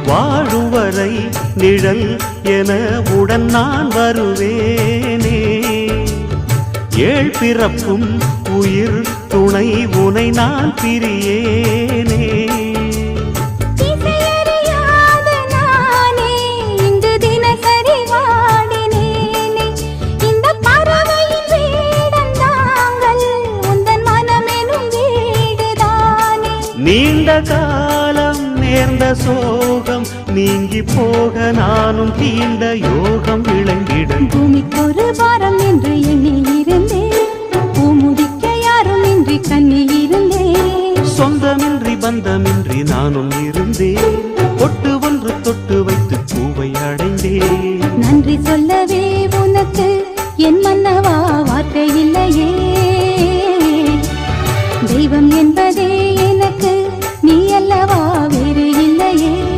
வாழும் வரை நிழல் என உடன் நான் வருவேனே. ஏழ் பிறப்பும் உயிர் துணை உனை நான் பிரியேனே. நீண்ட காலம் நேர்ந்த சோகம் நீங்கி போக நானும் தீண்ட யோகம் விளங்கிட. பூமிக்கொரு வாரம் என்று எண்ணி இருந்தேன், பூமுடிக்க யாரும் இன்றி கண்ணி இருந்தேன். சொந்தமின்றி பந்தமின்றி நானும் இருந்தேன்.